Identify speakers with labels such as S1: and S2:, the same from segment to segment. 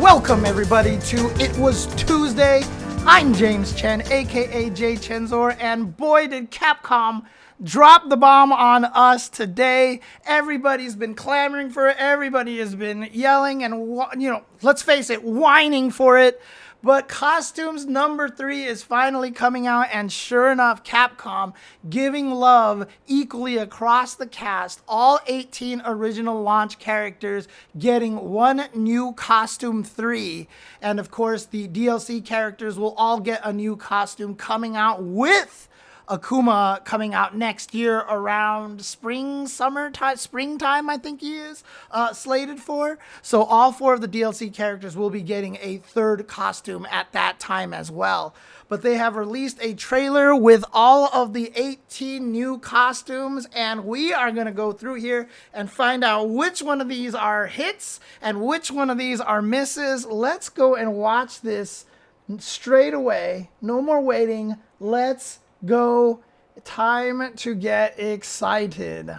S1: Welcome everybody to It Was Tuesday. I'm James Chen, A.K.I. Jay Chenzor, and boy did Capcom drop the bomb on us today. Everybody's been clamoring for it. Everybody has been yelling and, let's face it, whining for it. But Costumes number 3 is finally coming out, and sure enough, Capcom giving love equally across the cast. All 18 original launch characters getting one new Costume 3. And of course, the DLC characters will all get a new costume coming out, with Akuma coming out next year around springtime, I think he is slated for. So all 4 of the DLC characters will be getting a 3rd costume at that time as well. But they have released a trailer with all of the 18 new costumes, and we are going to go through here and find out which one of these are hits and which one of these are misses. Let's go and watch this straight away. No more waiting. Let's go. Time to get excited.
S2: All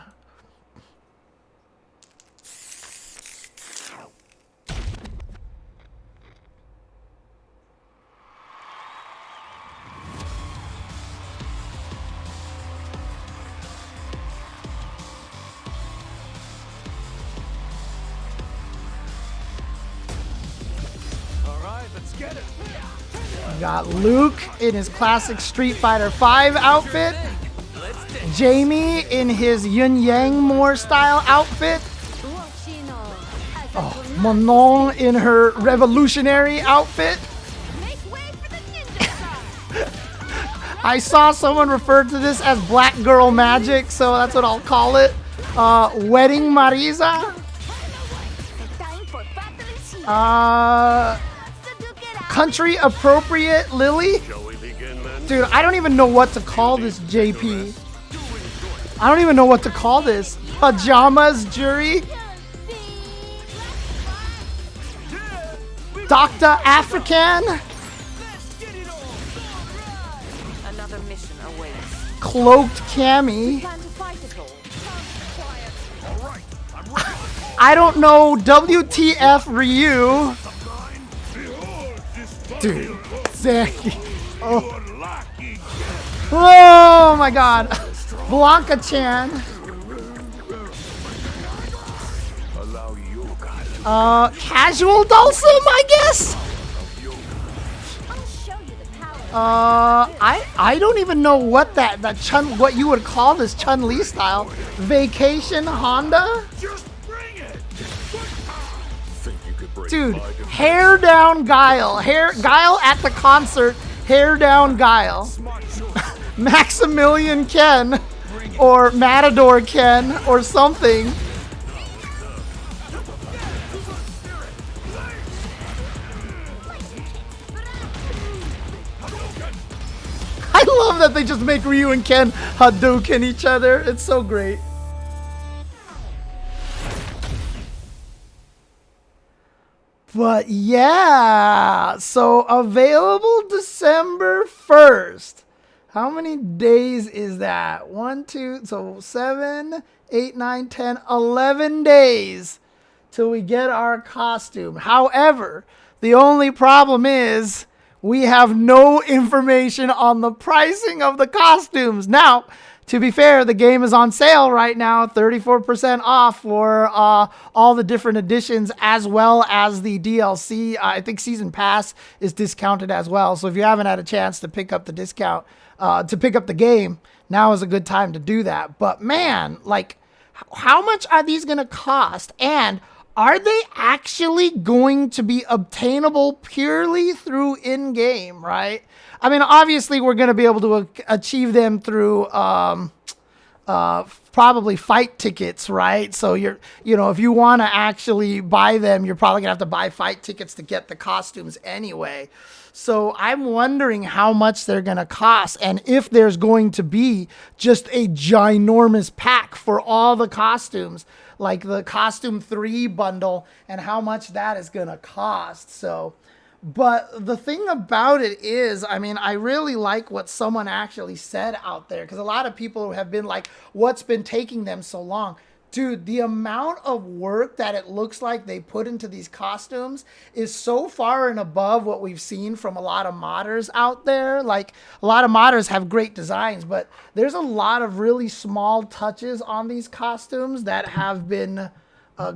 S2: right, let's get it.
S1: Got Luke in his classic Street Fighter V outfit. Jamie in his Yin Yang Moore style outfit. Oh, Manon in her revolutionary outfit. I saw someone refer to this as Black Girl Magic, so that's what I'll call it. Wedding Marisa. Country appropriate Lily. Dude, I don't even know what to call this, JP. I don't even know what to call this. Pajamas Juri. DoctaAfrikan.
S3: Another mission awaits.
S1: Cloaked Cammy. I don't know. WTF Ryu. Dude, Zangief. Oh my god. Blankachan. Casual Dhalsim, I guess? I don't even know what what you would call this Chun-Li style. Vacation Honda? Dude, hair down Guile. Guile at the concert, hair down Guile. Maximillian Ken, or Matador Ken, or something. I love that they just make Ryu and Ken Hadouken each other. It's so great. But yeah, so available December 1st. How many days is that? 7, 8, 9, 10, 11 days till we get our costume. However, the only problem is we have no information on the pricing of the costumes. Now, to be fair, the game is on sale right now, 34% off for all the different editions, as well as the DLC. I think Season Pass is discounted as well. So if you haven't had a chance to pick up the discount, to pick up the game, now is a good time to do that. But man, like, how much are these going to cost? And are they actually going to be obtainable purely through in-game, right? I mean, obviously, we're going to be able to achieve them through probably fight tickets, right? So if you want to actually buy them, you're probably going to have to buy fight tickets to get the costumes anyway. So I'm wondering how much they're going to cost, and if there's going to be just a ginormous pack for all the costumes, like the Costume 3 bundle, and how much that is going to cost. So, but the thing about it is, I mean, I really like what someone actually said out there, because a lot of people have been like, what's been taking them so long? Dude, the amount of work that it looks like they put into these costumes is so far and above what we've seen from a lot of modders out there. Like, a lot of modders have great designs, but there's a lot of really small touches on these costumes that have been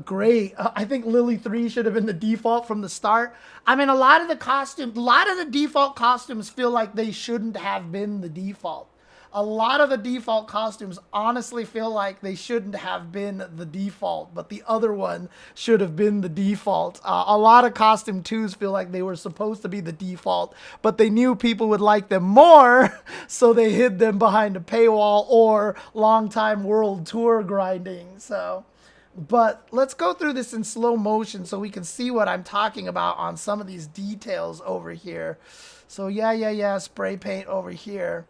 S1: great. I think Lily 3 should have been the default from the start. I mean, a lot of the default costumes feel like they shouldn't have been the default. A lot of the default costumes honestly feel like they shouldn't have been the default, but the other one should have been the default. A lot of costume 2s feel like they were supposed to be the default, but they knew people would like them more, so they hid them behind a paywall or long-time world tour grinding. So, but let's go through this in slow motion so we can see what I'm talking about on some of these details over here. So yeah, spray paint over here.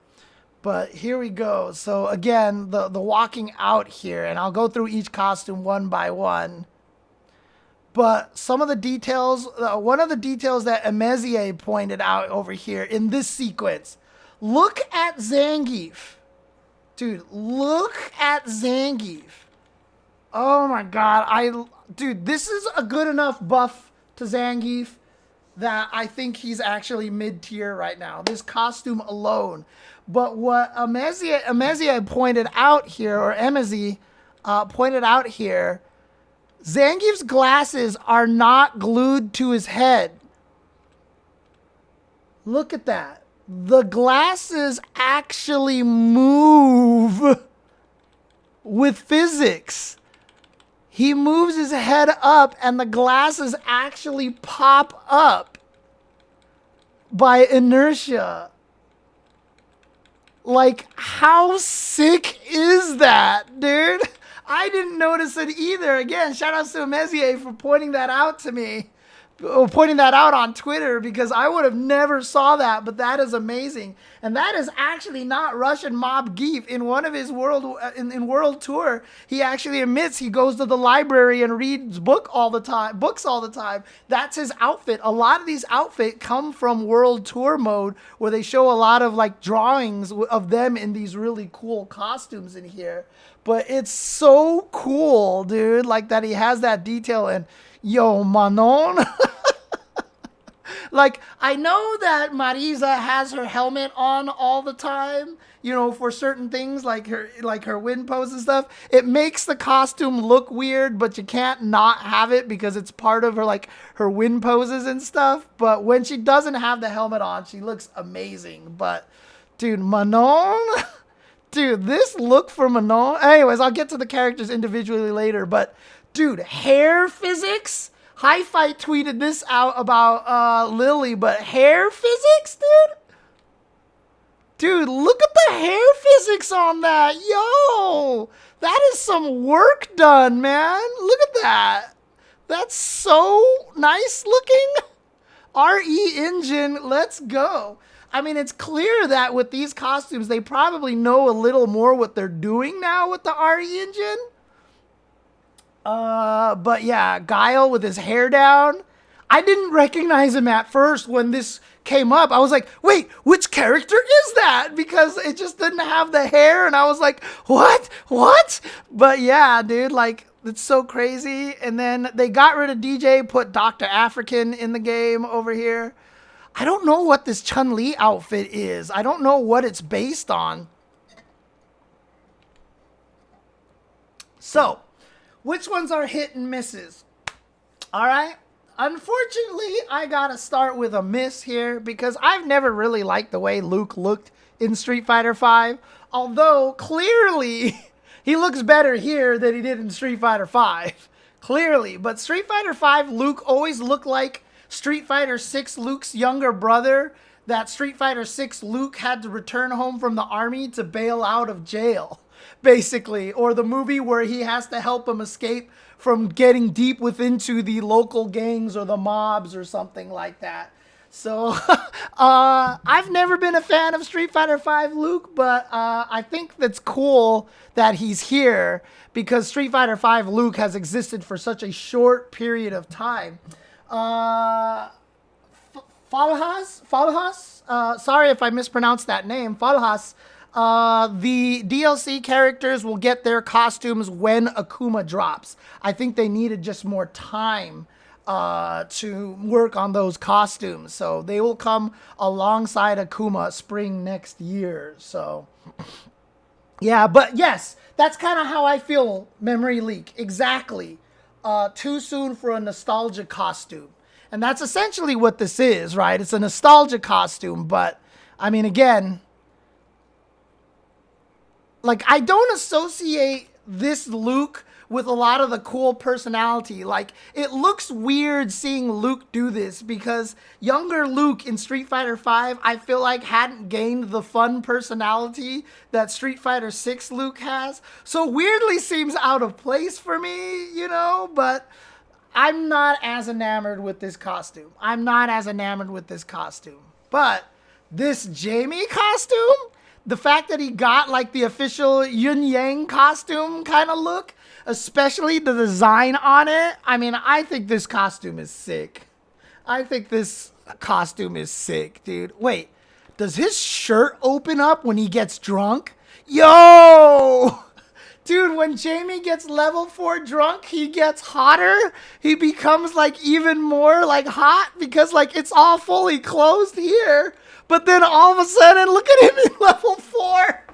S1: But here we go. So again, the walking out here, and I'll go through each costume one by one. But some of the details, one of the details that Emezier pointed out over here in this sequence. Look at Zangief. Dude, look at Zangief. Oh my God. Dude, this is a good enough buff to Zangief that I think he's actually mid-tier right now. This costume alone. But what Emezier pointed out here, or Emezi pointed out here, Zangief's glasses are not glued to his head. Look at that. The glasses actually move with physics. He moves his head up and the glasses actually pop up by inertia. Like, how sick is that, dude? I didn't notice it either. Again, shout out to Emezier for pointing that out to me. Pointing that out on Twitter, because I would have never saw that, but that is amazing. And that is actually not Russian Mob Geef. In one of his world tour, he actually admits he goes to the library and reads books all the time. That's his outfit. A lot of these outfits come from world tour mode, where they show a lot of like drawings of them in these really cool costumes in here. But it's so cool, dude, like that he has that detail. And yo, Manon. Like, I know that Marisa has her helmet on all the time, you know, for certain things like her wind pose and stuff. It makes the costume look weird, but you can't not have it because it's part of her wind poses and stuff. But when she doesn't have the helmet on, she looks amazing. But dude, Manon, dude, this look for Manon. Anyways, I'll get to the characters individually later, but dude, hair physics. High Fight tweeted this out about Lily, but hair physics, dude? Dude, look at the hair physics on that. Yo, that is some work done, man. Look at that. That's so nice looking. RE engine, let's go. I mean, it's clear that with these costumes, they probably know a little more what they're doing now with the RE engine. But yeah, Guile with his hair down. I didn't recognize him at first when this came up. I was like, wait, which character is that? Because it just didn't have the hair. And I was like, what? But yeah, dude, like, it's so crazy. And then they got rid of DJ, put DoctaAfrikan in the game over here. I don't know what this Chun-Li outfit is. I don't know what it's based on. So, which ones are hit and misses? All right. Unfortunately, I gotta start with a miss here because I've never really liked the way Luke looked in Street Fighter V. Although, clearly, he looks better here than he did in Street Fighter V. Clearly. But Street Fighter V, Luke always looked like Street Fighter VI, Luke's younger brother. That Street Fighter VI, Luke had to return home from the army to bail out of jail. Basically, or the movie where he has to help him escape from getting deep within the local gangs or the mobs or something like that. So, I've never been a fan of Street Fighter V Luke, but I think that's cool that he's here because Street Fighter V Luke has existed for such a short period of time. Falhas, sorry if I mispronounced that name, Falhas, The DLC characters will get their costumes when Akuma drops. I think they needed just more time to work on those costumes. So they will come alongside Akuma spring next year. So yeah, but yes, that's kind of how I feel, Memory Leak. Exactly. Too soon for a nostalgia costume. And that's essentially what this is, right? It's a nostalgia costume, but I mean, again, like, I don't associate this Luke with a lot of the cool personality. Like, it looks weird seeing Luke do this because younger Luke in Street Fighter V, I feel like hadn't gained the fun personality that Street Fighter 6 Luke has. So weirdly seems out of place for me, you know, but I'm not as enamored with this costume. But this Jamie costume, the fact that he got like the official Yun Yang costume kind of look, especially the design on it. I mean, I think this costume is sick. Dude. Wait, does his shirt open up when he gets drunk? Yo! Dude, when Jamie gets level 4 drunk, he gets hotter. He becomes like even more like hot because like it's all fully closed here. But then all of a sudden, look at him in level 4.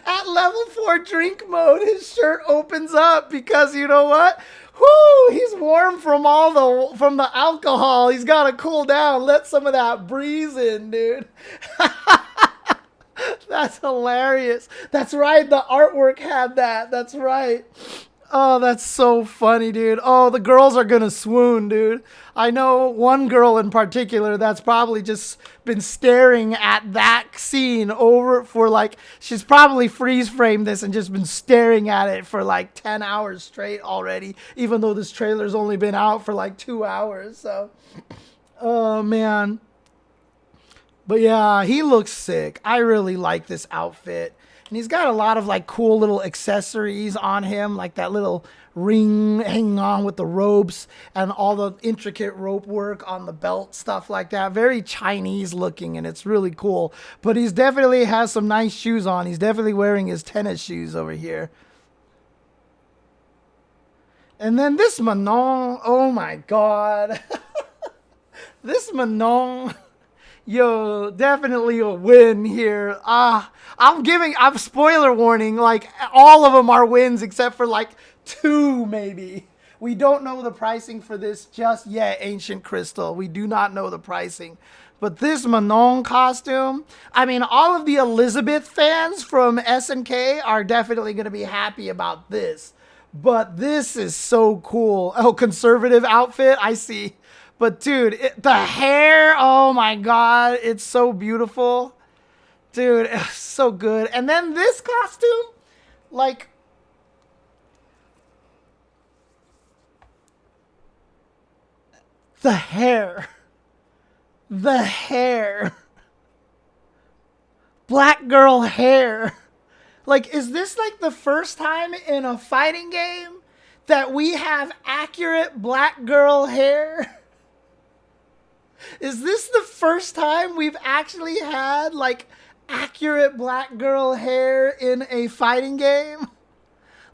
S1: At level 4 drink mode, his shirt opens up because you know what? Whoo! He's warm from the alcohol. He's got to cool down. Let some of that breeze in, dude. That's hilarious. That's right. The artwork had that. That's right. Oh, that's so funny, dude. Oh, the girls are gonna swoon, dude. I know one girl in particular that's probably just been staring at that scene over for like, she's probably freeze framed this and just been staring at it for like 10 hours straight already, even though this trailer's only been out for like 2 hours. So, oh man. But yeah, he looks sick. I really like this outfit. And he's got a lot of like cool little accessories on him, like that little ring hanging on with the ropes and all the intricate rope work on the belt, stuff like that. Very Chinese looking, and it's really cool. But he's definitely has some nice shoes on. He's definitely wearing his tennis shoes over here. And then this Manon, oh my God. This Manon... Yo, definitely a win here. I'm spoiler warning, like all of them are wins except for like 2 maybe. We don't know the pricing for this just yet, Ancient Crystal. We do not know the pricing. But this Manon costume, I mean, all of the Elizabeth fans from SNK are definitely going to be happy about this. But this is so cool. Oh, conservative outfit, I see. But dude, the hair, oh my God, it's so beautiful. Dude, it's so good. And then this costume, like, the hair. Black girl hair. Like, is this like the first time in a fighting game that we have accurate black girl hair? Is this the first time we've actually had, like, accurate black girl hair in a fighting game?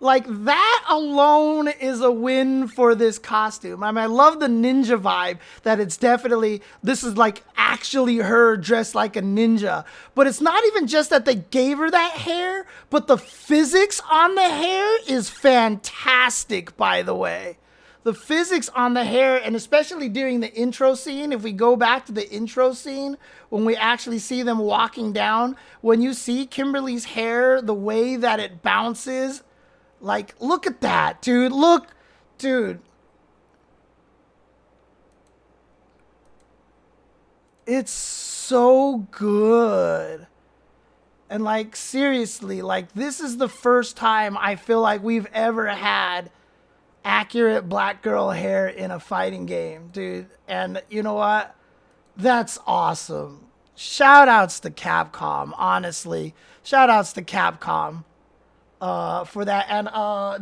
S1: Like, that alone is a win for this costume. I mean, I love the ninja vibe that it's definitely, this is, like, actually her dressed like a ninja. But it's not even just that they gave her that hair, but the physics on the hair is fantastic, by the way. The physics on the hair, and especially during the intro scene, if we go back to the intro scene, when we actually see them walking down, when you see Kimberly's hair, the way that it bounces, like, look at that, dude. Look, dude. It's so good. And, like, seriously, like, this is the first time I feel like we've ever had accurate black girl hair in a fighting game, dude. And you know what? That's awesome. Shout outs to Capcom, honestly. Shout outs to Capcom for that. And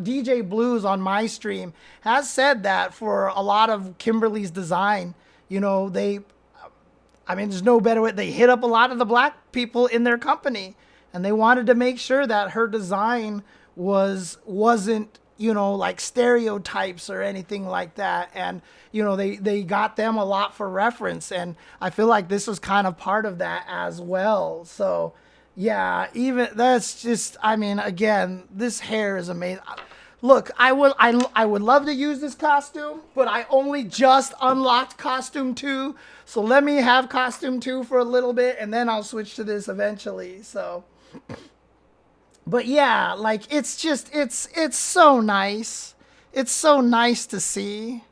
S1: DJ Blues on my stream has said that for a lot of Kimberly's design, you know, there's no better way. They hit up a lot of the black people in their company. And they wanted to make sure that her design wasn't, you know, like stereotypes or anything like that. And, you know, they got them a lot for reference. And I feel like this was kind of part of that as well. So, yeah, even that's just, I mean, again, this hair is amazing. Look, I would love to use this costume, but I only just unlocked costume 2. So let me have costume 2 for a little bit, and then I'll switch to this eventually. So, but yeah, like it's just, it's so nice. It's so nice to see.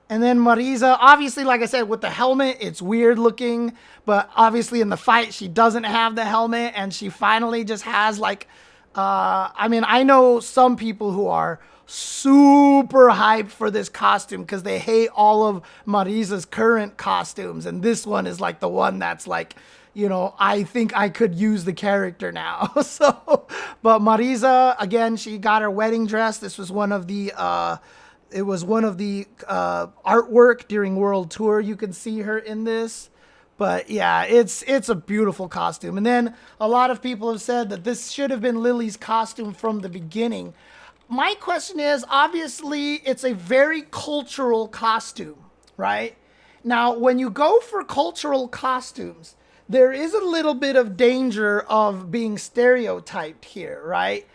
S1: And then Marisa, obviously, like I said, with the helmet, it's weird looking, but obviously in the fight, she doesn't have the helmet, and she finally just has like, I mean, I know some people who are super hyped for this costume because they hate all of Marisa's current costumes. And this one is like the one that's like, you know, I think I could use the character now. So, but Marisa, again, she got her wedding dress. This was one of the, it was one of the artwork during World Tour. You can see her in this. But yeah, it's a beautiful costume. And then a lot of people have said that this should have been Lily's costume from the beginning. My question is, obviously, it's a very cultural costume, right? Now, when you go for cultural costumes, there is a little bit of danger of being stereotyped here, right?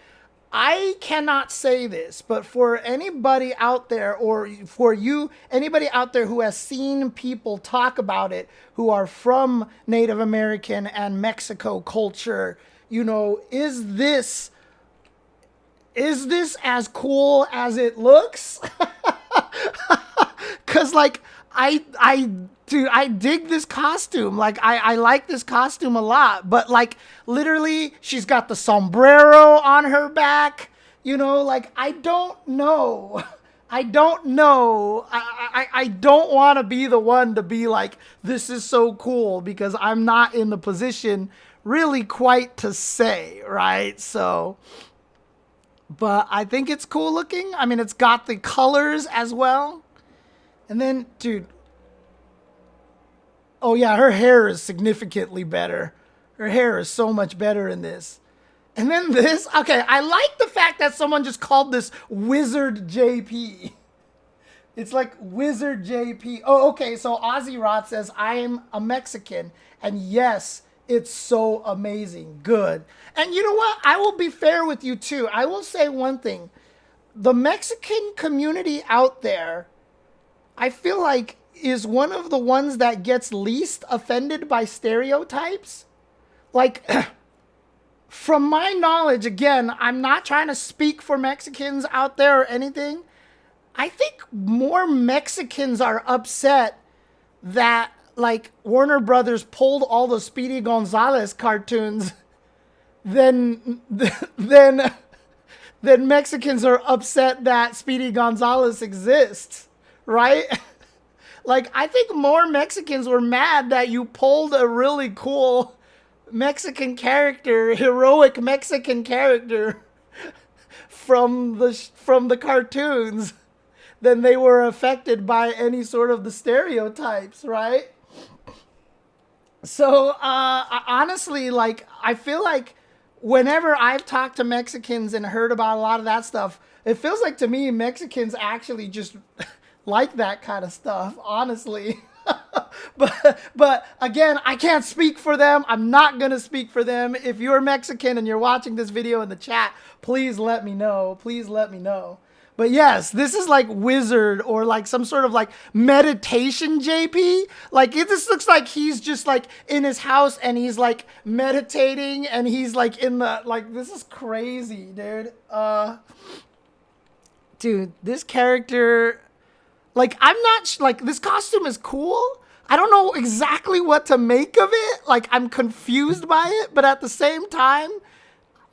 S1: I cannot say this, but for anybody out there, or for you, anybody out there who has seen people talk about it, who are from Native American and Mexico culture, you know, is this as cool as it looks? Cause like, dude, I dig this costume. Like, I like this costume a lot. But, like, literally, she's got the sombrero on her back. You know, like, I don't know. I don't know. I don't want to be the one to be like, this is so cool. Because I'm not in the position really quite to say, right? So, but I think it's cool looking. I mean, it's got the colors as well. And then, dude. Oh, yeah, her hair is significantly better. Her hair is so much better in this. And then this. Okay, I like the fact that someone just called this Wizard JP. It's like Wizard JP. Oh, okay, so Ozzy Rod says, I am a Mexican. And yes, it's so amazing. Good. And you know what? I will be fair with you, too. I will say one thing. The Mexican community out there, I feel like, is one of the ones that gets least offended by stereotypes. Like, from my knowledge, again, I'm not trying to speak for Mexicans out there or anything. I think more Mexicans are upset that, like, Warner Brothers pulled all the Speedy Gonzalez cartoons than Mexicans are upset that Speedy Gonzalez exists, right? Like, I think more Mexicans were mad that you pulled a really cool Mexican character, heroic Mexican character from the cartoons than they were affected by any sort of the stereotypes, right? So, honestly, like, I feel like whenever I've talked to Mexicans and heard about a lot of that stuff, it feels like to me Mexicans actually just like that kind of stuff, honestly. but again, I can't speak for them. I'm not going to speak for them. If you're Mexican and you're watching this video in the chat, please let me know. Please let me know. But yes, this is like Wizard or like some sort of like meditation JP. Like this looks like he's just like in his house and he's like meditating and he's like in the, like, this is crazy, dude. Dude, this character, like, I'm not, like, this costume is cool. I don't know exactly what to make of it. Like, I'm confused by it, but at the same time,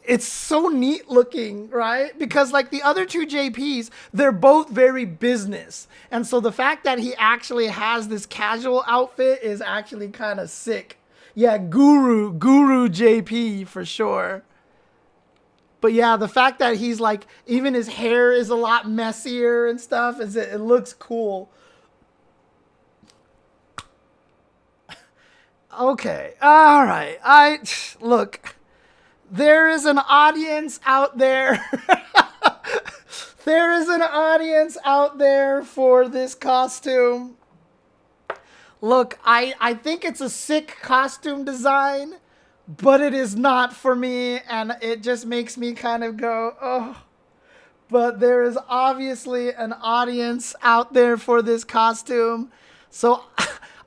S1: it's so neat looking, right? Because, like, the other two JPs, they're both very business. And so the fact that he actually has this casual outfit is actually kind of sick. Yeah, Guru JP for sure. But yeah, the fact that he's like, even his hair is a lot messier and stuff, it looks cool. Okay. All right. Look. There is an audience out there. There is an audience out there for this costume. Look, I think it's a sick costume design, but it is not for me, and it just makes me kind of go, oh. But there is obviously an audience out there for this costume. So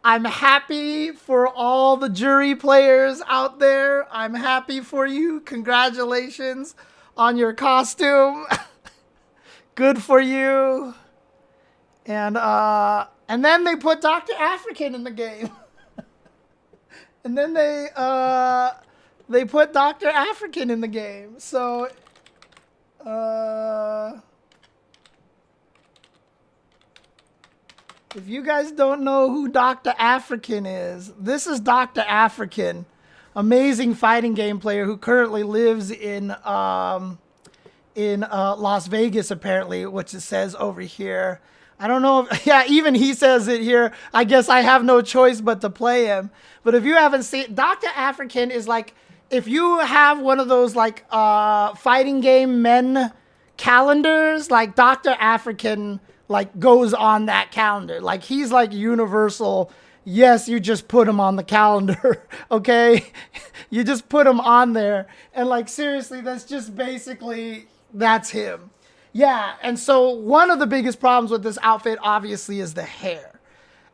S1: I'm happy for all the jury players out there. I'm happy for you. Congratulations on your costume. Good for you. And then they put DoctaAfrikan in the game. And then they put DoctaAfrikan in the game. So if you guys don't know who DoctaAfrikan is, this is DoctaAfrikan, amazing fighting game player who currently lives in Las Vegas, apparently, which it says over here. I don't know if, yeah, even he says it here. I guess I have no choice but to play him. But if you haven't seen, DoctaAfrikan is like, if you have one of those like fighting game men calendars, like DoctaAfrikan like goes on that calendar. Like he's like universal. Yes, you just put him on the calendar, okay? You just put him on there. And like seriously, that's just basically, that's him. Yeah, and so one of the biggest problems with this outfit obviously is the hair.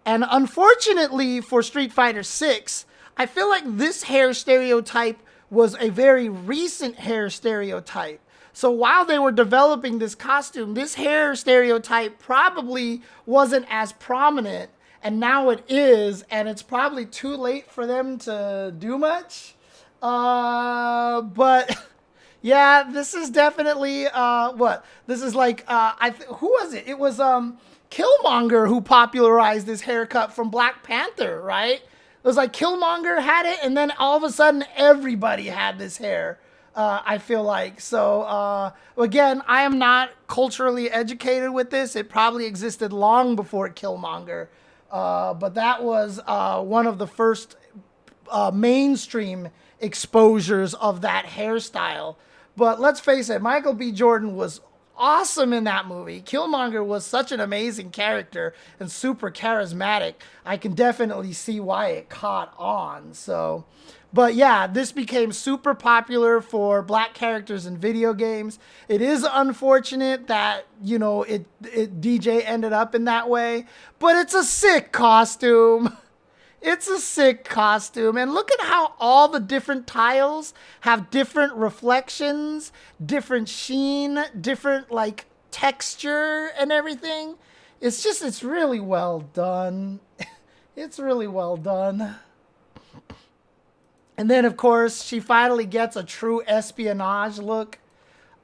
S1: And unfortunately for Street Fighter 6, I feel like this hair stereotype was a very recent hair stereotype. So while they were developing this costume, this hair stereotype probably wasn't as prominent, and now it is, and it's probably too late for them to do much. But yeah, this is definitely what? This is like who was it? It was Killmonger who popularized this haircut from Black Panther, right? It was like Killmonger had it, and then all of a sudden everybody had this hair. I feel like. So again, I am not culturally educated with this. It probably existed long before Killmonger, but that was one of the first mainstream exposures of that hairstyle. But let's face it, Michael B. Jordan was awesome in that movie. Killmonger was such an amazing character and super charismatic. I can definitely see why it caught on. So, but yeah, this became super popular for black characters in video games. It is unfortunate that, you know, DJ ended up in that way, but it's a sick costume. It's a sick costume. And look at how all the different tiles have different reflections, different sheen, different like texture and everything. It's really well done. It's really well done. And then, of course, she finally gets a true espionage look.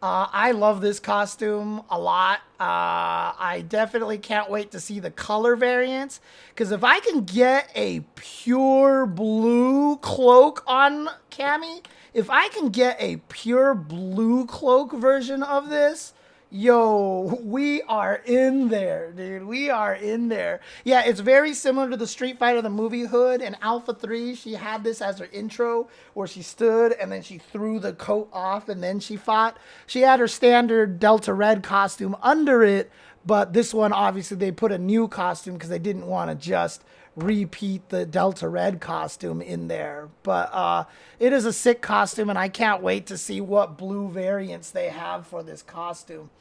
S1: I love this costume a lot. I definitely can't wait to see the color variants. Because if I can get a pure blue cloak on Cammy, if I can get a pure blue cloak version of this, yo, we are in there, dude. We are in there. Yeah, it's very similar to the Street Fighter the movie hood. In Alpha 3, she had this as her intro where she stood and then she threw the coat off and then she fought. She had her standard Delta Red costume under it, but this one, obviously, they put a new costume because they didn't want to just repeat the Delta Red costume in there. But it is a sick costume, and I can't wait to see what blue variants they have for this costume.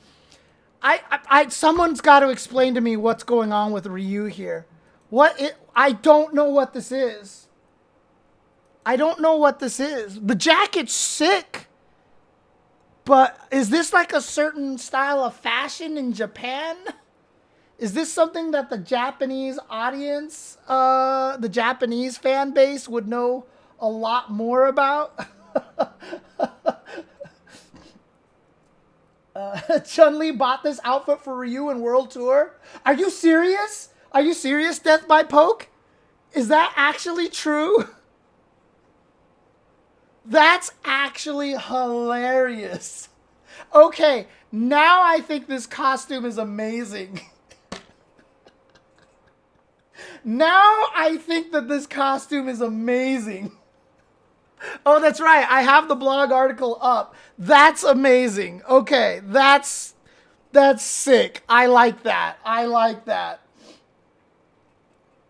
S1: Someone's got to explain to me what's going on with Ryu here. I don't know what this is. I don't know what this is. The jacket's sick. But is this like a certain style of fashion in Japan? Is this something that the Japanese audience, the Japanese fan base would know a lot more about? Chun-Li bought this outfit for Ryu in World Tour. Are you serious? Are you serious, Death by Poke? Is that actually true? That's actually hilarious. Okay, now I think this costume is amazing. Now I think that this costume is amazing. Oh, that's right. I have the blog article up. That's amazing. Okay, that's sick. I like that. I like that.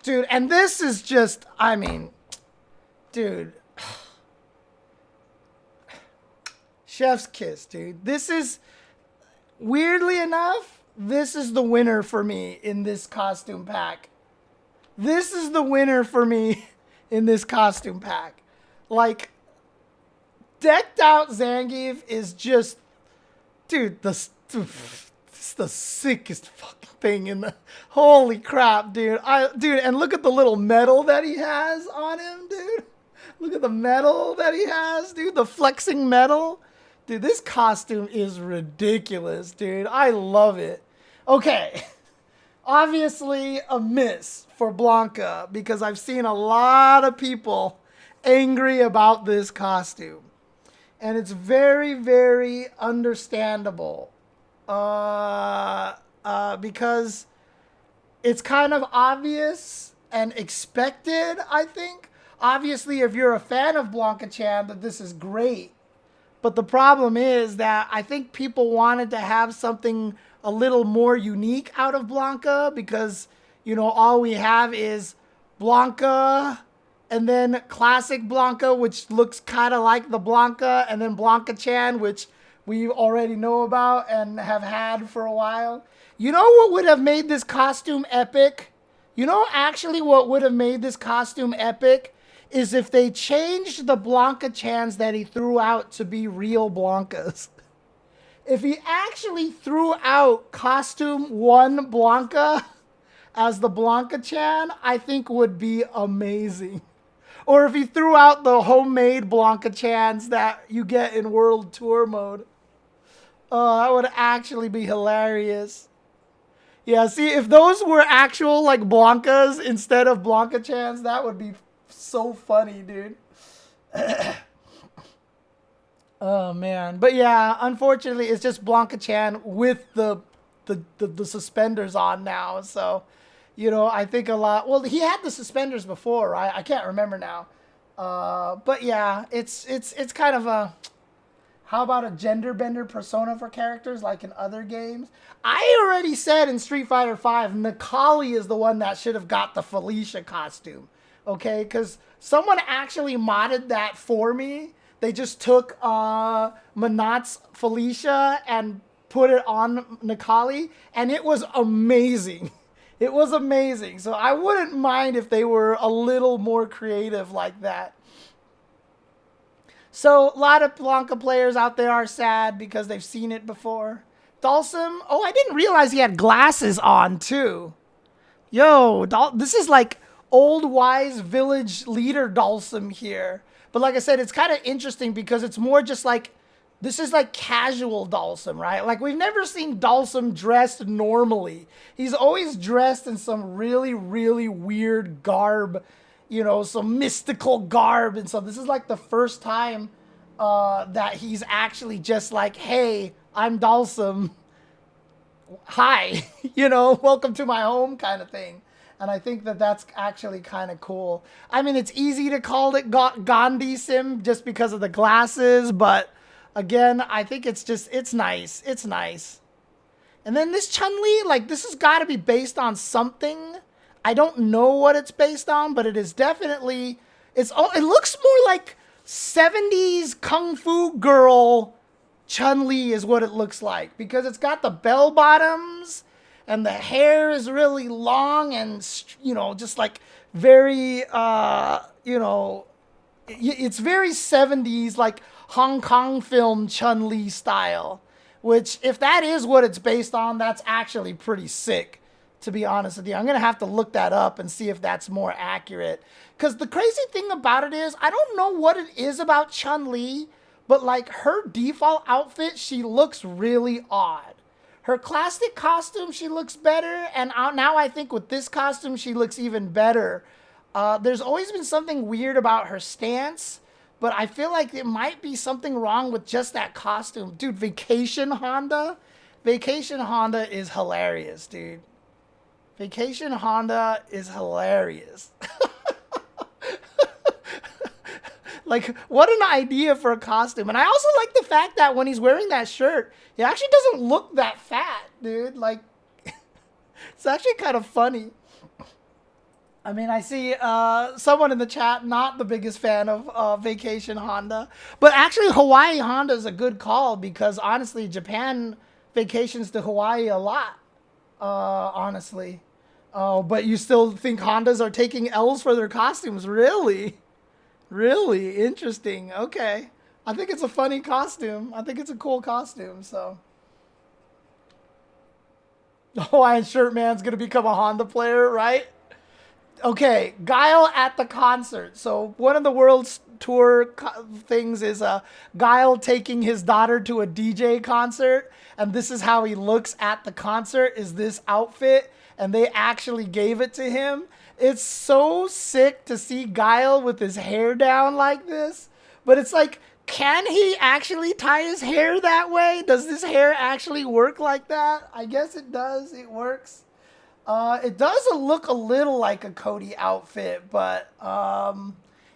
S1: Dude, and this is just, I mean, dude. Chef's kiss, dude. This is, weirdly enough, this is the winner for me in this costume pack. This is the winner for me in this costume pack. Like, decked out Zangief is just, dude, it's the sickest fucking thing in the, holy crap, dude. Dude, and look at the little medal that he has on him, dude. Look at the medal that he has, dude. The flexing medal. Dude, this costume is ridiculous, dude. I love it. Okay. Obviously a miss for Blanka because I've seen a lot of people angry about this costume. And it's very, very understandable. Because it's kind of obvious and expected, I think. Obviously, if you're a fan of Blankachan, that this is great. But the problem is that I think people wanted to have something a little more unique out of Blanka because, you know, all we have is Blanka and then classic Blanka, which looks kind of like the Blanka, and then Blankachan, which we already know about and have had for a while. You know what would have made this costume epic? You know actually what would have made this costume epic? Is if they changed the Blankachans that he threw out to be real Blankas. If he actually threw out costume 1 Blanka as the Blankachan, I think would be amazing. Or if he threw out the homemade Blankachans that you get in World Tour mode. That would actually be hilarious. Yeah, see, if those were actual, like, Blankas instead of Blankachans, that would be so funny, dude. Oh, man. But, yeah, unfortunately, it's just Blankachan with the suspenders on now. So, you know, I think a lot... Well, he had the suspenders before, right? I can't remember now. But, yeah, it's kind of a... How about a gender bender persona for characters like in other games? I already said in Street Fighter V, Necalli is the one that should have got the Felicia costume. Okay? Because someone actually modded that for me. They just took Manat's Felicia and put it on Necalli. And it was amazing. It was amazing. So I wouldn't mind if they were a little more creative like that. So, a lot of Blanka players out there are sad because they've seen it before. Dhalsim, oh, I didn't realize he had glasses on, too. Yo, this is like old wise village leader Dhalsim here. But like I said, it's kind of interesting because it's more just like, this is like casual Dhalsim, right? Like, we've never seen Dhalsim dressed normally. He's always dressed in some really, really weird garb. You know, some mystical garb and stuff. This is like the first time that he's actually just like, hey, I'm Dhalsim. Hi, you know, welcome to my home kind of thing. And I think that that's actually kind of cool. I mean, it's easy to call it Gandhi Sim just because of the glasses. But again, I think it's just, it's nice. It's nice. And then this Chun-Li, like, this has got to be based on something. I don't know what it's based on, but it is definitely, it looks more like 70s Kung Fu girl Chun-Li is what it looks like. Because it's got the bell bottoms and the hair is really long and, you know, just like very, you know, it's very 70s, like Hong Kong film Chun-Li style. Which, if that is what it's based on, that's actually pretty sick. To be honest with you, I'm going to have to look that up and see if that's more accurate. Because the crazy thing about it is, I don't know what it is about Chun-Li, but like her default outfit, she looks really odd. Her classic costume, she looks better. And now I think with this costume, she looks even better. There's always been something weird about her stance, but I feel like it might be something wrong with just that costume. Dude, Vacation Honda? Vacation Honda is hilarious, dude. Vacation Honda is hilarious. Like, what an idea for a costume. And I also like the fact that when he's wearing that shirt, he actually doesn't look that fat, dude. Like, it's actually kind of funny. I mean, I see someone in the chat not the biggest fan of Vacation Honda. But actually, Hawaii Honda is a good call because, honestly, Japan vacations to Hawaii a lot, honestly. But you still think Hondas are taking L's for their costumes? Really? Really? Interesting. Okay. I think it's a funny costume. I think it's a cool costume, so. The Hawaiian Shirt Man's going to become a Honda player, right? Okay, Guile at the concert. So one of the world's tour things is Guile taking his daughter to a DJ concert, and this is how he looks at the concert, is this outfit, and they actually gave it to him. It's so sick to see Guile with his hair down like this, but it's like, can he actually tie his hair that way? Does this hair actually work like that? I guess it does. It works. It does look a little like a Cody outfit, but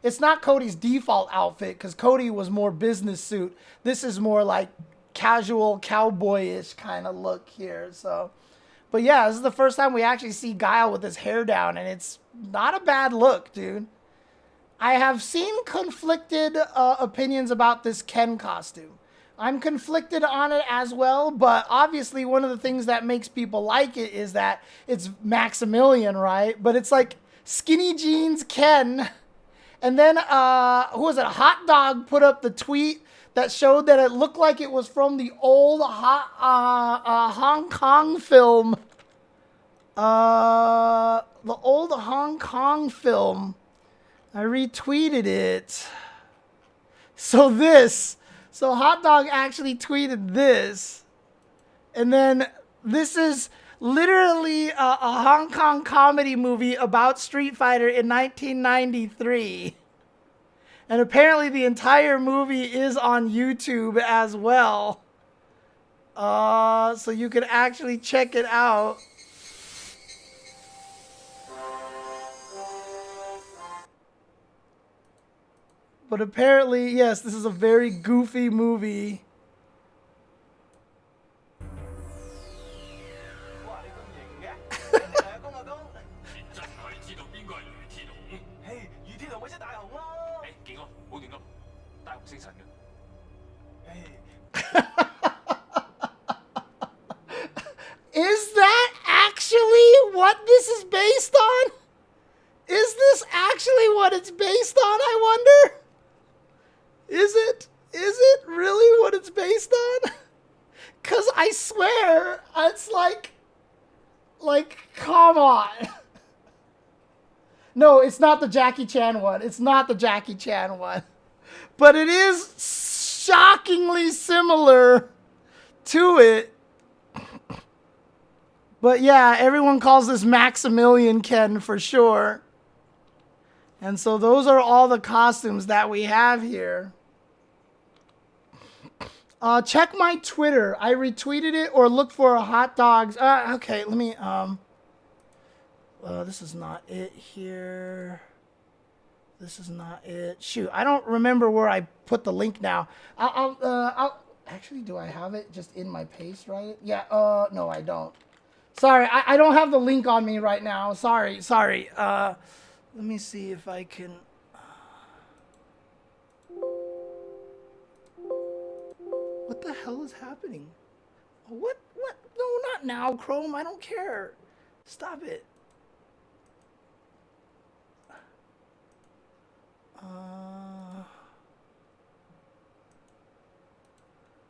S1: it's not Cody's default outfit because Cody was more business suit. This is more like casual cowboyish kind of look here. So, but yeah, this is the first time we actually see Guile with his hair down, and it's not a bad look, dude. I have seen conflicted opinions about this Ken costume. I'm conflicted on it as well, but obviously one of the things that makes people like it is that it's Maximillian, right? But it's like skinny jeans Ken. And then, who was it? Hot Dog put up the tweet that showed that it looked like it was from the old Hong Kong film. The old Hong Kong film. I retweeted it. So Hot Dog actually tweeted this. And then this is literally a Hong Kong comedy movie about Street Fighter in 1993. And apparently the entire movie is on YouTube as well. So you can actually check it out. But apparently, yes, this is a very goofy movie. Is that actually what this is based on? Is this actually what it's based on, I wonder? Is it? Is it really what it's based on? Because I swear, it's like, come on. No, it's not the Jackie Chan one. It's not the Jackie Chan one. But it is shockingly similar to it. But yeah, everyone calls this Maximillian Ken for sure. And so those are all the costumes that we have here. Check my Twitter. I retweeted it, or look for hot dogs. Okay, let me, this is not it here. This is not it. Shoot, I don't remember where I put the link now. I'll actually, do I have it just in my paste, right? Yeah, no, I don't. Sorry, I don't have the link on me right now. Sorry. Let me see if I can. What the hell is happening? What? No, not now, Chrome. I don't care. Stop it.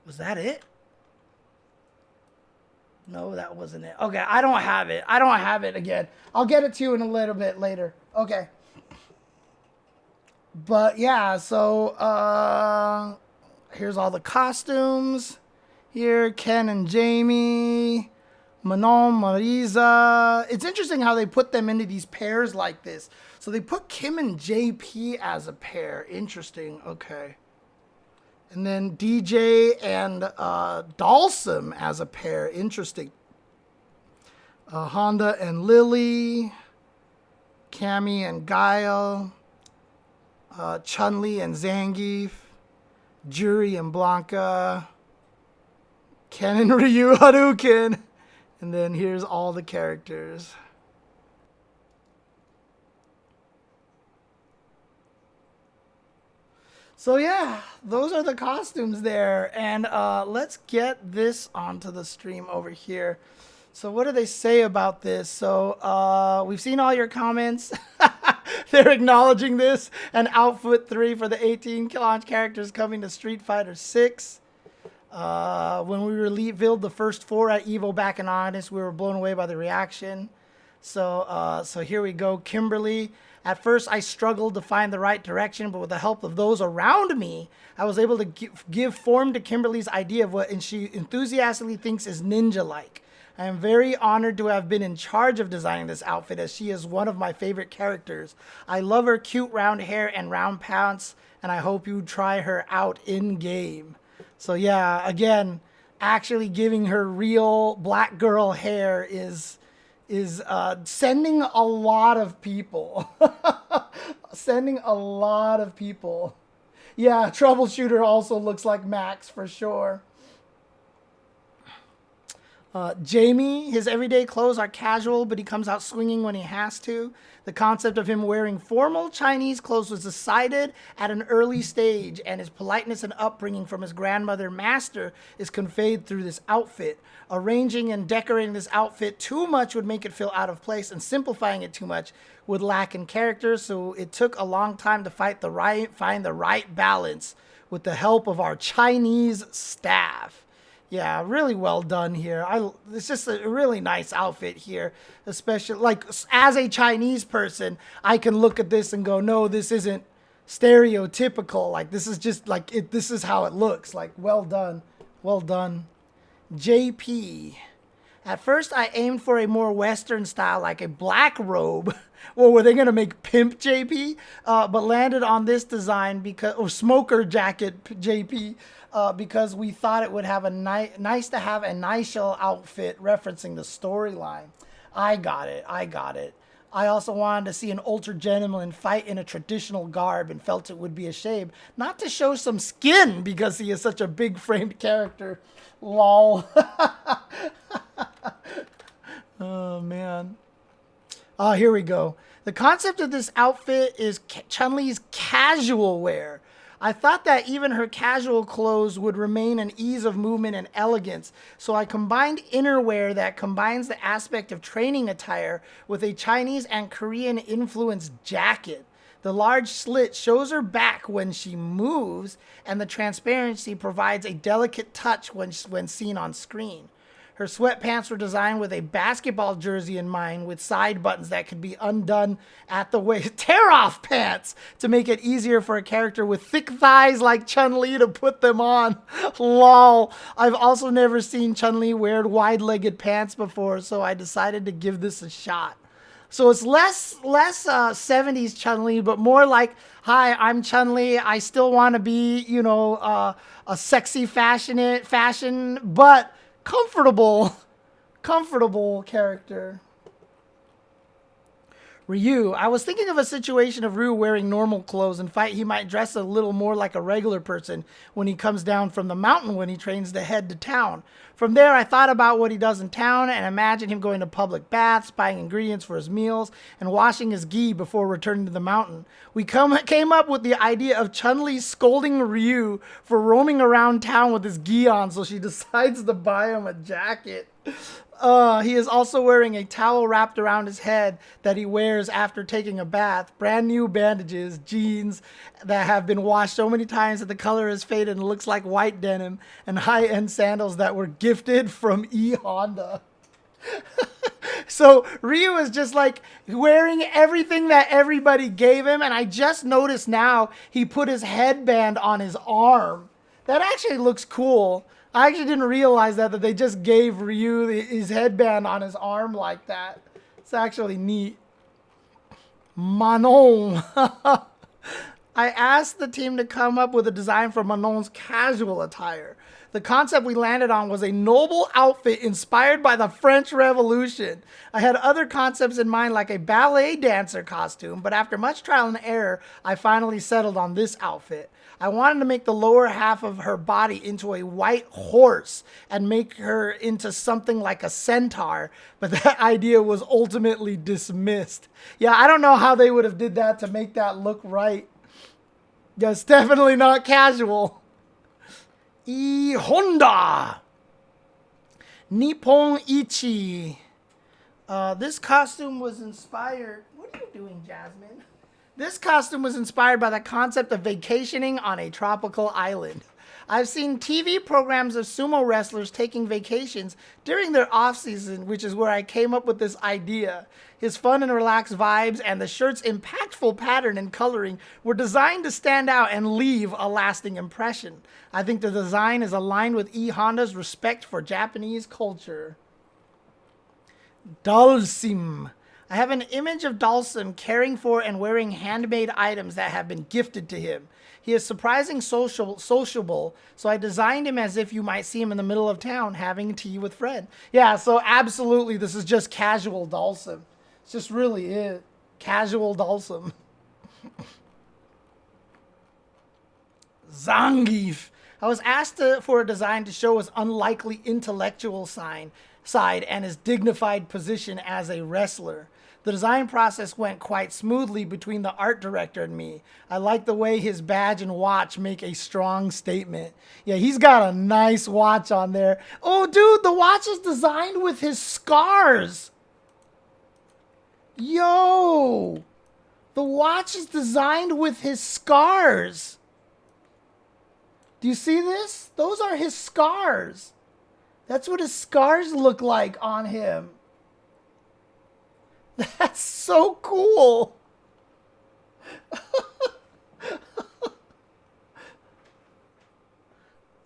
S1: Was that it? No, that wasn't it. Okay, I don't have it. I don't have it again. I'll get it to you in a little bit later. Okay. But yeah, so here's all the costumes. Here, Ken and Jamie, Manon, Marisa. It's interesting how they put them into these pairs like this. So they put Kim and JP as a pair. Interesting. Okay. And then DJ and Dhalsim as a pair. Interesting. Honda and Lily, Cammy and Guile, Chun-Li and Zangief, Juri and Blanka, Ken and Ryu Hadouken, and then here's all the characters. So yeah, those are the costumes there, and let's get this onto the stream over here. So what do they say about this? So we've seen all your comments. They're acknowledging this, and Outfit 3 for the 18 launch characters coming to Street Fighter 6. When we revealed the first 4 at EVO back in August, we were blown away by the reaction. So here we go, Kimberly. At first, I struggled to find the right direction, but with the help of those around me, I was able to give form to Kimberly's idea of what she enthusiastically thinks is ninja-like. I am very honored to have been in charge of designing this outfit, as she is one of my favorite characters. I love her cute round hair and round pants, and I hope you try her out in-game. So yeah, again, actually giving her real black girl hair is sending a lot of people. Sending a lot of people. Yeah, Troubleshooter also looks like Max for sure. Jamie, his everyday clothes are casual, but he comes out swinging when he has to. The concept of him wearing formal Chinese clothes was decided at an early stage, and his politeness and upbringing from his grandmother master is conveyed through this outfit. Arranging and decorating this outfit too much would make it feel out of place, and simplifying it too much would lack in character, so it took a long time to find the right balance with the help of our Chinese staff. Yeah, really well done here. It's just a really nice outfit here, especially like as a Chinese person, I can look at this and go, no, this isn't stereotypical. Like this is just like it. This is how it looks. Like well done, well done. JP. At first, I aimed for a more Western style, like a black robe. Well, were they gonna make pimp JP? But landed on this design or smoker jacket JP. Because we thought it would have a nice to have a nice outfit referencing the storyline. I got it. I also wanted to see an older gentleman fight in a traditional garb and felt it would be a shame not to show some skin because he is such a big framed character. Lol. Oh, man. Here we go. The concept of this outfit is Chun-Li's casual wear. I thought that even her casual clothes would remain an ease of movement and elegance, so I combined innerwear that combines the aspect of training attire with a Chinese and Korean influenced jacket. The large slit shows her back when she moves, and the transparency provides a delicate touch when seen on screen. Her sweatpants were designed with a basketball jersey in mind, with side buttons that could be undone at the waist. Tear-off pants to make it easier for a character with thick thighs like Chun-Li to put them on. Lol. I've also never seen Chun-Li wear wide-legged pants before, so I decided to give this a shot. So it's less 70s Chun-Li, but more like, hi, I'm Chun-Li. I still want to be, a sexy fashion, but comfortable character. Ryu. I was thinking of a situation of Ryu wearing normal clothes and fight. He might dress a little more like a regular person when he comes down from the mountain when he trains to head to town. From there, I thought about what he does in town and imagined him going to public baths, buying ingredients for his meals, and washing his gi before returning to the mountain. We came up with the idea of Chun-Li scolding Ryu for roaming around town with his gi on, so she decides to buy him a jacket. He is also wearing a towel wrapped around his head that he wears after taking a bath, brand new bandages, jeans that have been washed so many times that the color is faded and looks like white denim, and high-end sandals that were gifted from Honda. So Ryu is just like wearing everything that everybody gave him, and I just noticed now he put his headband on his arm. That actually looks cool. I actually didn't realize that they just gave Ryu his headband on his arm like that. It's actually neat. Manon. I asked the team to come up with a design for Manon's casual attire. The concept we landed on was a noble outfit inspired by the French Revolution. I had other concepts in mind like a ballet dancer costume, but after much trial and error, I finally settled on this outfit. I wanted to make the lower half of her body into a white horse and make her into something like a centaur, but that idea was ultimately dismissed. Yeah, I don't know how they would have did that to make that look right. Yeah, it's definitely not casual. Honda Nippon Ichi. This costume was inspired. What are you doing, Jasmine? This costume was inspired by the concept of vacationing on a tropical island. I've seen TV programs of sumo wrestlers taking vacations during their off-season, which is where I came up with this idea. His fun and relaxed vibes and the shirt's impactful pattern and coloring were designed to stand out and leave a lasting impression. I think the design is aligned with E. Honda's respect for Japanese culture. Dhalsim. I have an image of Dhalsim caring for and wearing handmade items that have been gifted to him. He is surprising sociable, so I designed him as if you might see him in the middle of town having tea with friend. Yeah, so absolutely, this is just casual Dhalsim. It's just really it. Casual Dhalsim. Zangief. I was asked for a design to show his unlikely intellectual side and his dignified position as a wrestler. The design process went quite smoothly between the art director and me. I like the way his badge and watch make a strong statement. Yeah, he's got a nice watch on there. Oh, dude, the watch is designed with his scars. Yo, the watch is designed with his scars. Do you see this? Those are his scars. That's what his scars look like on him. That's so cool.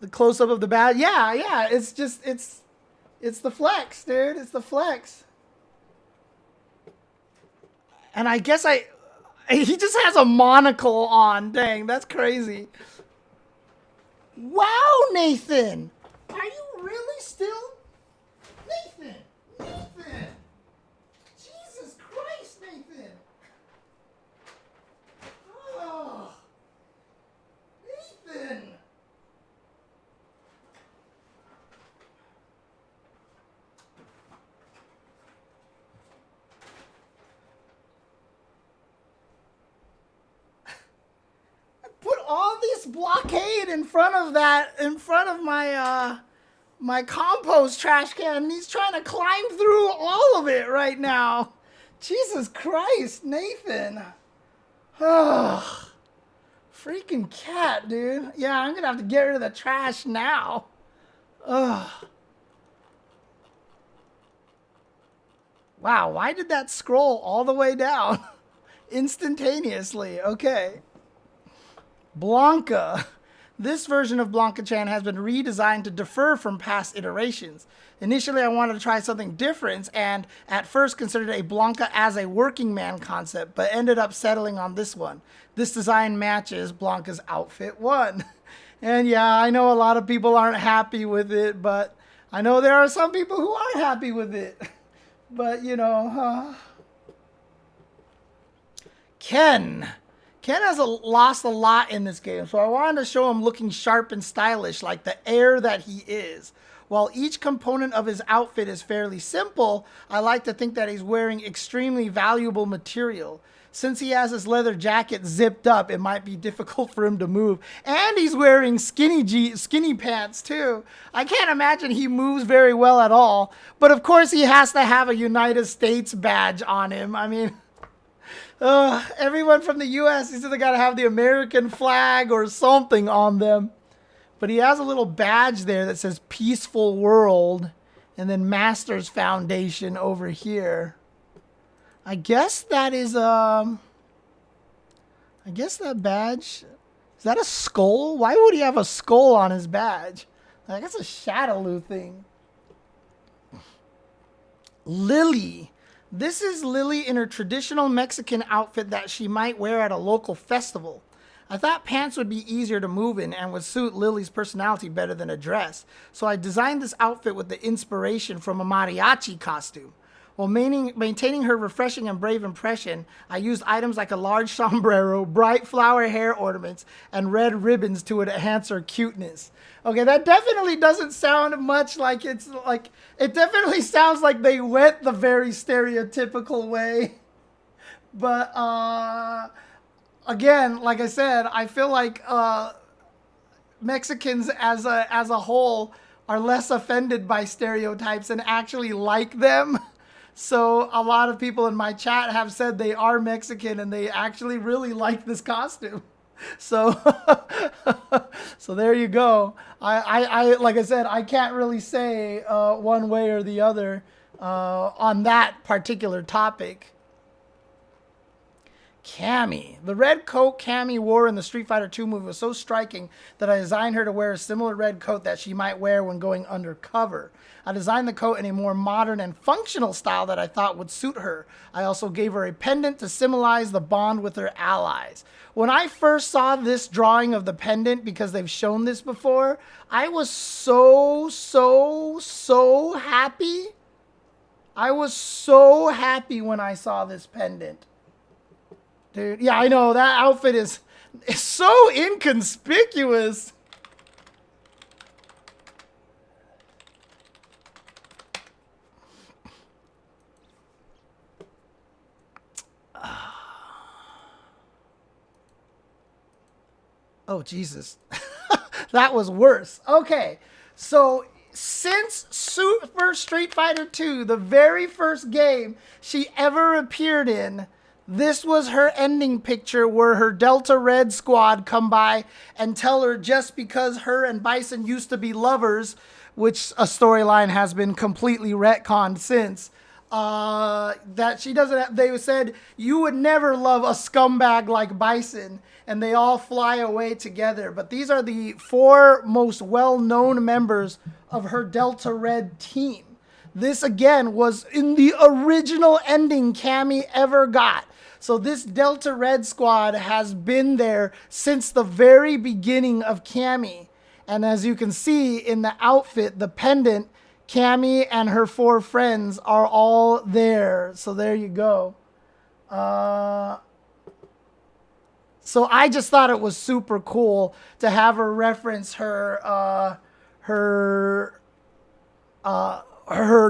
S1: The close-up of the badge. Yeah. It's just, it's the flex, dude. It's the flex. And I guess he just has a monocle on. Dang, that's crazy. Wow, Nathan. Are you really still? Nathan. Jesus Christ, Nathan. Oh. Nathan. Put all this blockade in front of my compost trash can, and he's trying to climb through all of it right now. Jesus Christ, Nathan. Oh, freaking cat, dude. Yeah, I'm gonna have to get rid of the trash now. Ugh. Wow, why did that scroll all the way down? Instantaneously, okay. Blanka. This version of Blankachan has been redesigned to differ from past iterations. Initially, I wanted to try something different and at first considered a Blanka as a working man concept, but ended up settling on this one. This design matches Blanka's outfit 1. And yeah, I know a lot of people aren't happy with it, but I know there are some people who are happy with it. But, you know, Ken has lost a lot in this game, so I wanted to show him looking sharp and stylish like the heir that he is. While each component of his outfit is fairly simple, I like to think that he's wearing extremely valuable material. Since he has his leather jacket zipped up, it might be difficult for him to move. And he's wearing skinny pants too. I can't imagine he moves very well at all. But of course he has to have a United States badge on him. I mean... everyone from the U.S. is either got to have the American flag or something on them. But he has a little badge there that says Peaceful World and then Masters Foundation over here. I guess that is, I guess that badge, is that a skull? Why would he have a skull on his badge? I guess a Shadaloo thing. Lily. This is Lily in her traditional Mexican outfit that she might wear at a local festival. I thought pants would be easier to move in and would suit Lily's personality better than a dress, so I designed this outfit with the inspiration from a mariachi costume. While maintaining her refreshing and brave impression, I used items like a large sombrero, bright flower hair ornaments, and red ribbons to enhance her cuteness. Okay, that definitely doesn't sound much like it definitely sounds like they went the very stereotypical way. But, again, like I said, I feel like Mexicans as a whole are less offended by stereotypes and actually like them. So a lot of people in my chat have said they are Mexican and they actually really like this costume. So, so there you go. I like I said, I can't really say one way or the other on that particular topic. Cammy. The red coat Cammy wore in the Street Fighter 2 movie was so striking that I designed her to wear a similar red coat that she might wear when going undercover. I designed the coat in a more modern and functional style that I thought would suit her. I also gave her a pendant to symbolize the bond with her allies. When I first saw this drawing of the pendant, because they've shown this before, I was so happy. I was so happy when I saw this pendant. Dude, yeah, I know, that outfit is so inconspicuous. Oh, Jesus. That was worse. Okay, so since Super Street Fighter 2, the very first game she ever appeared in, this was her ending picture where her Delta Red squad come by and tell her just because her and Bison used to be lovers, which a storyline has been completely retconned since, that she doesn't have, they said, you would never love a scumbag like Bison, and they all fly away together. But these are the 4 most well-known members of her Delta Red team. This, again, was in the original ending Cammy ever got. So this Delta Red squad has been there since the very beginning of Cammy. And as you can see in the outfit, the pendant, Cammy and her 4 friends are all there. So there you go. So I just thought it was super cool to have her reference her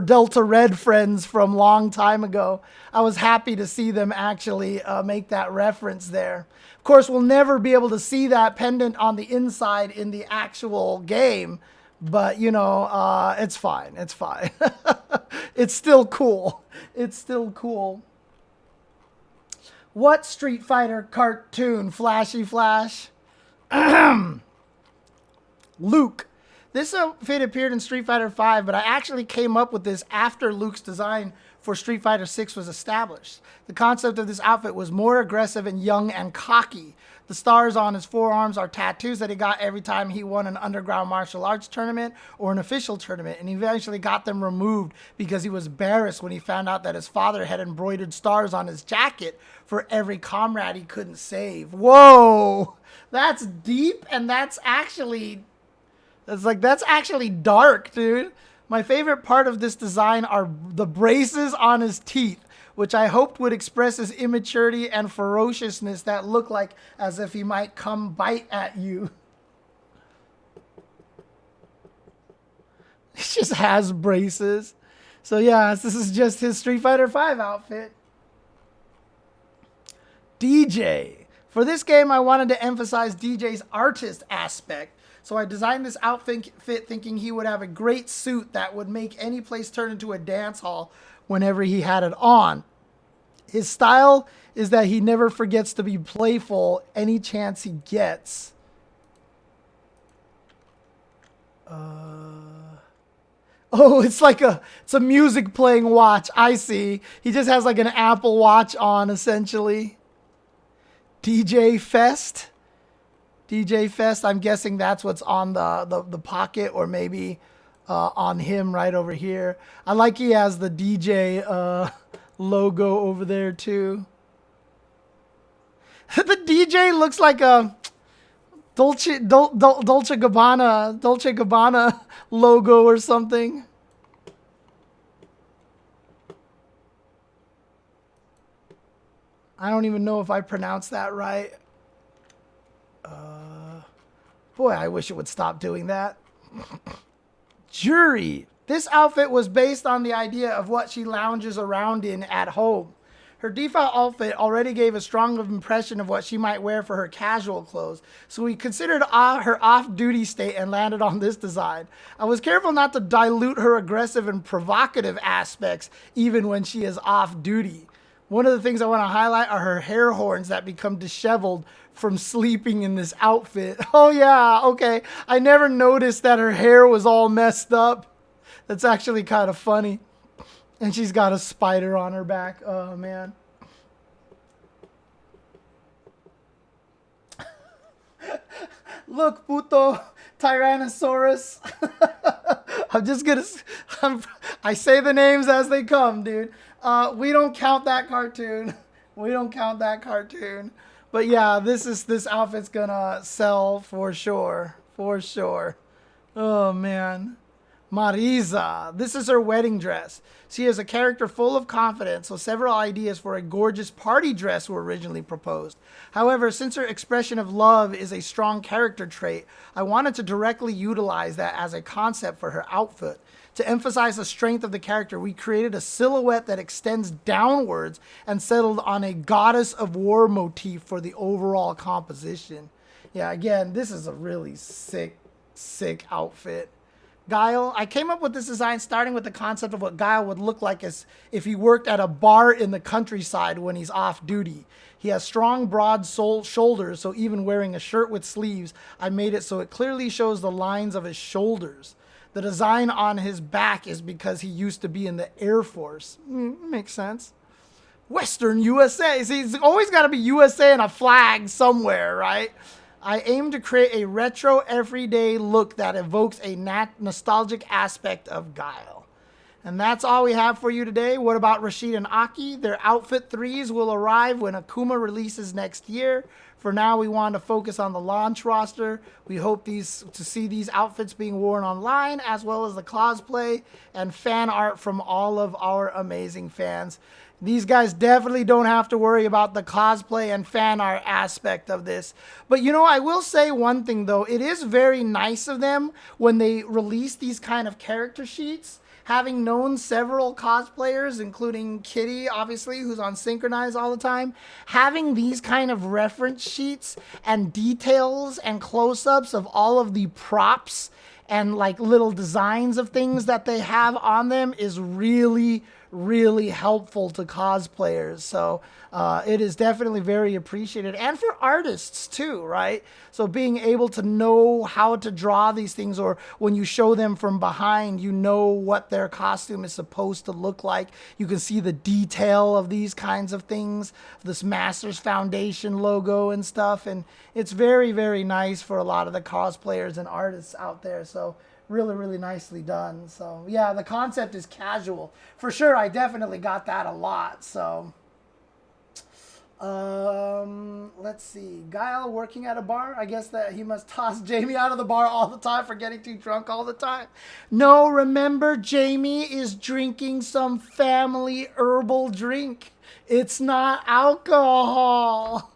S1: Delta Red friends from long time ago. I was happy to see them actually make that reference there. Of course, we'll never be able to see that pendant on the inside in the actual game, but you know, it's fine. It's fine. It's still cool. It's still cool. What Street Fighter cartoon? Flashy Flash? Luke. This outfit appeared in Street Fighter V, but I actually came up with this after Luke's design for Street Fighter 6 was established. The concept of this outfit was more aggressive and young and cocky. The stars on his forearms are tattoos that he got every time he won an underground martial arts tournament or an official tournament, and he eventually got them removed because he was embarrassed when he found out that his father had embroidered stars on his jacket for every comrade he couldn't save. Whoa! That's deep, and that's actually dark, dude. My favorite part of this design are the braces on his teeth, which I hoped would express his immaturity and ferociousness that look like as if he might come bite at you. He just has braces. So yeah, this is just his Street Fighter V outfit. DJ. For this game, I wanted to emphasize DJ's artist aspect. So I designed this outfit thinking he would have a great suit that would make any place turn into a dance hall whenever he had it on. His style is that he never forgets to be playful any chance he gets. Oh, it's a music playing watch. I see. He just has like an Apple Watch on, essentially. DJ Fest. DJ Fest, I'm guessing that's what's on the pocket, or maybe on him right over here. I like he has the DJ logo over there too. The DJ looks like Dolce Gabbana logo or something. I don't even know if I pronounced that right. Boy, I wish it would stop doing that. Juri. This outfit was based on the idea of what she lounges around in at home. Her default outfit already gave a strong impression of what she might wear for her casual clothes, so we considered her off-duty state and landed on this design. I was careful not to dilute her aggressive and provocative aspects even when she is off-duty. One of the things I want to highlight are her hair horns that become disheveled from sleeping in this outfit. Oh yeah, okay. I never noticed that her hair was all messed up. That's actually kind of funny. And she's got a spider on her back. Oh, man. Look, puto, Tyrannosaurus. I'm just going to... I say the names as they come, dude. We don't count that cartoon. We don't count that cartoon. But yeah, this outfit's going to sell for sure. For sure. Oh, man. Marisa. This is her wedding dress. She is a character full of confidence, so several ideas for a gorgeous party dress were originally proposed. However, since her expression of love is a strong character trait, I wanted to directly utilize that as a concept for her outfit. To emphasize the strength of the character, we created a silhouette that extends downwards and settled on a goddess of war motif for the overall composition. Yeah, again, this is a really sick outfit. Guile. I came up with this design starting with the concept of what Guile would look like as if he worked at a bar in the countryside when he's off duty. He has strong, broad shoulders, so even wearing a shirt with sleeves, I made it so it clearly shows the lines of his shoulders. The design on his back is because he used to be in the Air Force. Makes sense. Western USA. See, it's always got to be USA and a flag somewhere, right? I aim to create a retro everyday look that evokes a nostalgic aspect of Guile. And that's all we have for you today. What about Rashid and Aki? Their outfit 3s will arrive when Akuma releases next year. For now, we want to focus on the launch roster. We hope to see these outfits being worn online, as well as the cosplay and fan art from all of our amazing fans. These guys definitely don't have to worry about the cosplay and fan art aspect of this. But you know, I will say one thing though. It is very nice of them when they release these kind of character sheets. Having known several cosplayers, including Kitty, obviously, who's on Synchronize all the time, having these kind of reference sheets and details and close-ups of all of the props and like little designs of things that they have on them is really helpful to cosplayers. So it is definitely very appreciated, and for artists too, right? So being able to know how to draw these things, or when you show them from behind, you know what their costume is supposed to look like. You can see the detail of these kinds of things, this Masters Foundation logo and stuff, and it's very nice for a lot of the cosplayers and artists out there. So really nicely done. So yeah, the concept is casual for sure. I definitely got that a lot. So let's see. Guile working at a bar. I guess that he must toss Jamie out of the bar all the time for getting too drunk all the time. No, remember, Jamie is drinking some family herbal drink. It's not alcohol.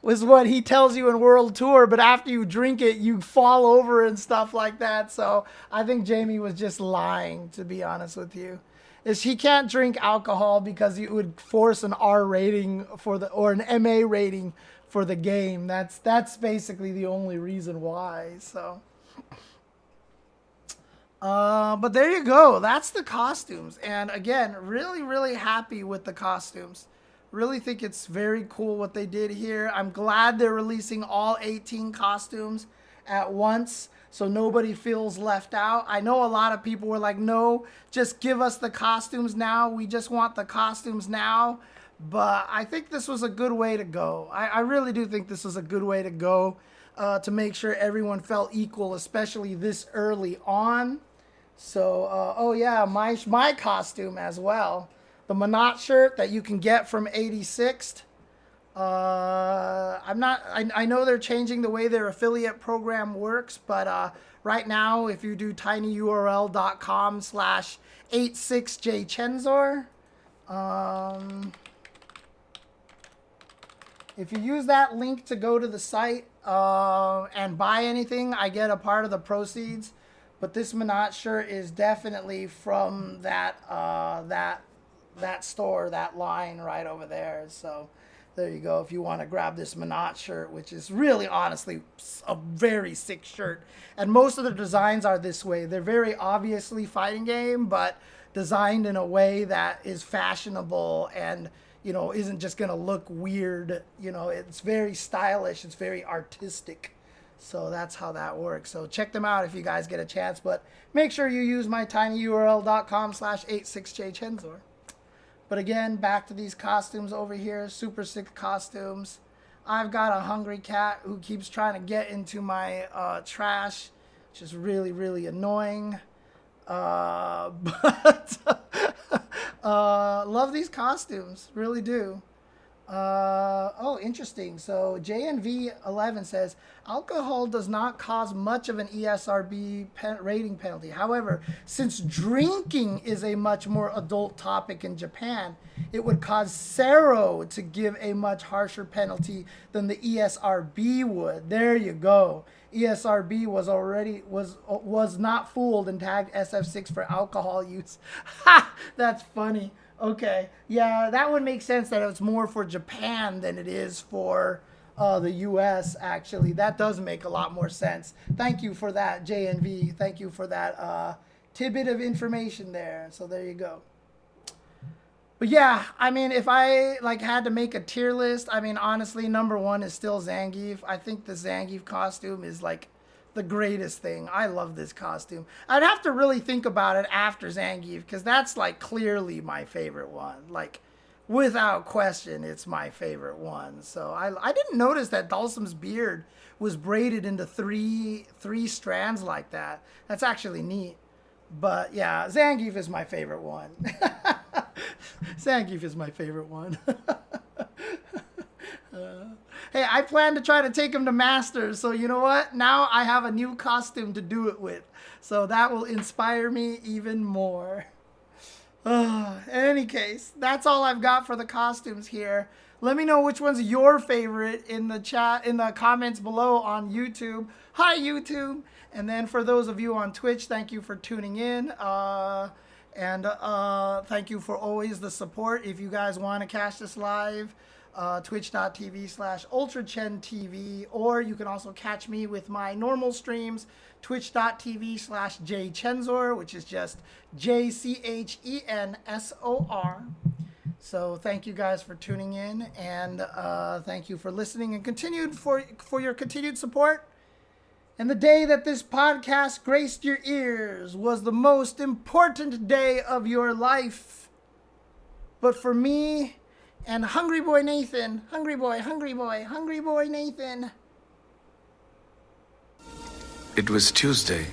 S1: Was what he tells you in World Tour, but after you drink it, you fall over and stuff like that. So I think Jamie was just lying, to be honest with you. He can't drink alcohol because it would force an R rating or an MA rating for the game. That's basically the only reason why. So, but there you go. That's the costumes, and again, really happy with the costumes. Really think it's very cool what they did here. I'm glad they're releasing all 18 costumes at once so nobody feels left out. I know a lot of people were like, no, just give us the costumes now. We just want the costumes now. But I think this was a good way to go. I really do think this was a good way to go to make sure everyone felt equal, especially this early on. So, oh yeah, my costume as well. The Manon shirt that you can get from 86th. I know they're changing the way their affiliate program works, but right now, if you do tinyurl.com/86jchenzor, if you use that link to go to the site and buy anything, I get a part of the proceeds. But this Manon shirt is definitely from that store, that line right over there. So there you go. If you want to grab this Manon shirt, which is really honestly a very sick shirt. And most of the designs are this way. They're very obviously fighting game, but designed in a way that is fashionable and, you know, isn't just going to look weird. You know, it's very stylish. It's very artistic. So that's how that works. So check them out if you guys get a chance. But make sure you use my tinyurl.com/86jchenzor. But again, back to these costumes over here. Super sick costumes. I've got a hungry cat who keeps trying to get into my trash, which is really, really annoying. But love these costumes. Really do. Oh, interesting. So JNV11 says, alcohol does not cause much of an ESRB rating penalty. However, since drinking is a much more adult topic in Japan, it would cause Sero to give a much harsher penalty than the ESRB would. There you go. ESRB was not fooled and tagged SF6 for alcohol use. Ha! That's funny. Okay, yeah, that would make sense that it's more for Japan than it is for the U.S., actually. That does make a lot more sense. Thank you for that, JNV. Thank you for that tidbit of information there. So there you go. But yeah, I mean, if I had to make a tier list, I mean, honestly, number one is still Zangief. I think the Zangief costume is like the greatest thing. I love this costume. I'd have to really think about it after Zangief, because that's like clearly my favorite one. Like, without question, it's my favorite one. So I didn't notice that Dhalsim's beard was braided into three strands like that. That's actually neat. But yeah, Zangief is my favorite one. Zangief is my favorite one. Hey, I plan to try to take him to Masters, so you know what? Now I have a new costume to do it with. So that will inspire me even more. In any case, that's all I've got for the costumes here. Let me know which one's your favorite in the chat, in the comments below on YouTube. Hi, YouTube. And then for those of you on Twitch, thank you for tuning in. And thank you for always the support. If you guys want to catch this live, twitch.tv/UltraChenTV, or you can also catch me with my normal streams, twitch.tv/JChenzor, which is just JCHENSOR. So thank you guys for tuning in, and thank you for listening and for your continued support. And the day that this podcast graced your ears was the most important day of your life. But for me and Hungry Boy Nathan, Hungry Boy Nathan.
S4: It was Tuesday.